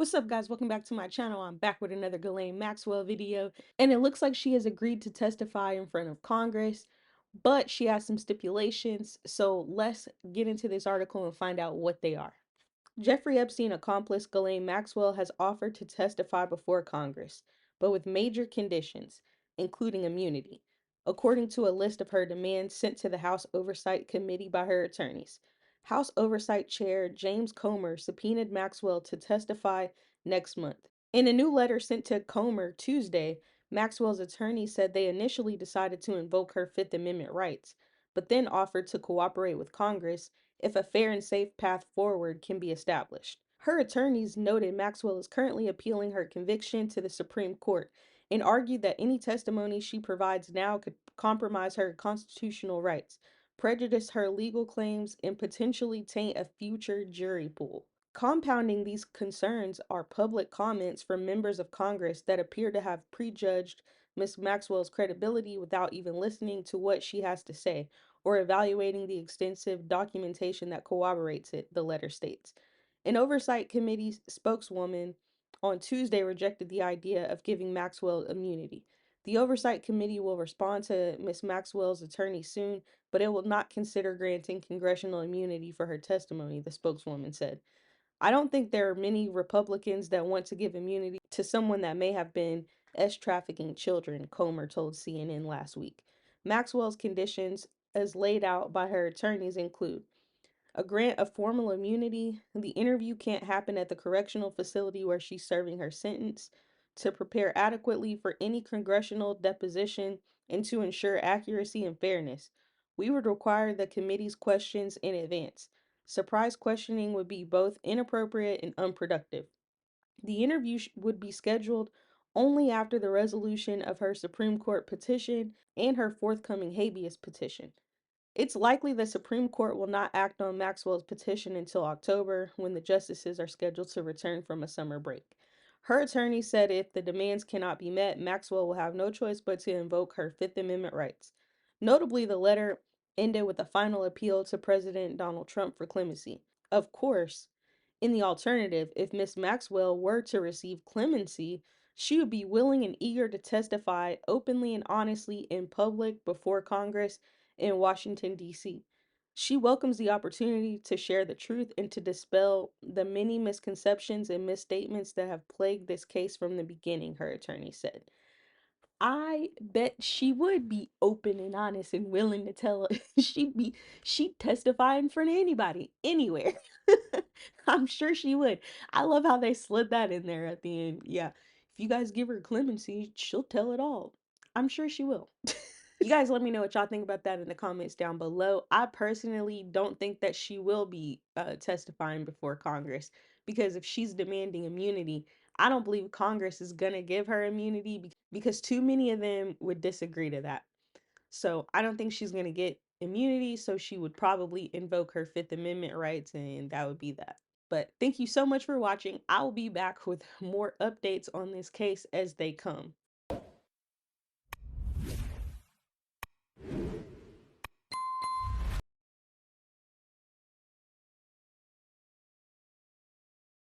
What's up, guys? Welcome back to my channel. I'm back with another Ghislaine Maxwell video, and it looks like she has agreed to testify in front of Congress, but she has some stipulations. So let's get into this article and find out what they are. Jeffrey Epstein accomplice Ghislaine Maxwell has offered to testify before Congress, but with major conditions, including immunity, according to a list of her demands sent to the House Oversight Committee by her attorneys. House Oversight Chair James Comer subpoenaed Maxwell to testify next month. In a new letter sent to Comer Tuesday, Maxwell's attorney said they initially decided to invoke her Fifth Amendment rights, but then offered to cooperate with Congress if a fair and safe path forward can be established. Her attorneys noted Maxwell is currently appealing her conviction to the Supreme Court and argued that any testimony she provides now could compromise her constitutional rights, prejudice her legal claims, and potentially taint a future jury pool. Compounding these concerns are public comments from members of Congress that appear to have prejudged Ms. Maxwell's credibility without even listening to what she has to say or evaluating the extensive documentation that corroborates it, the letter states. An oversight committee spokeswoman on Tuesday rejected the idea of giving Maxwell immunity. The oversight committee will respond to Ms. Maxwell's attorney soon, but it will not consider granting congressional immunity for her testimony, the spokeswoman said. I don't think there are many Republicans that want to give immunity to someone that may have been trafficking children, Comer told CNN last week. Maxwell's conditions, as laid out by her attorneys, include a grant of formal immunity. The interview can't happen at the correctional facility where she's serving her sentence. To prepare adequately for any congressional deposition and to ensure accuracy and fairness, we would require the committee's questions in advance. Surprise questioning would be both inappropriate and unproductive. The interview would be scheduled only after the resolution of her Supreme Court petition and her forthcoming habeas petition. It's likely the Supreme Court will not act on Maxwell's petition until October, when the justices are scheduled to return from a summer break. Her attorney said if the demands cannot be met, Maxwell will have no choice but to invoke her Fifth Amendment rights. Notably, the letter ended with a final appeal to President Donald Trump for clemency. Of course, in the alternative, if Miss Maxwell were to receive clemency, she would be willing and eager to testify openly and honestly in public before Congress in Washington, D.C. She welcomes the opportunity to share the truth and to dispel the many misconceptions and misstatements that have plagued this case from the beginning, her attorney said. I bet she would be open and honest and willing to tell she'd testify in front of anybody, anywhere. I'm sure she would. I love how they slid that in there at the end. Yeah. If you guys give her clemency, she'll tell it all. I'm sure she will. You guys let me know what y'all think about that in the comments down below. I personally don't think that she will be testifying before Congress, because if she's demanding immunity, I don't believe Congress is going to give her immunity because too many of them would disagree to that. So I don't think she's going to get immunity, so she would probably invoke her Fifth Amendment rights, and that would be that. But thank you so much for watching. I will be back with more updates on this case as they come.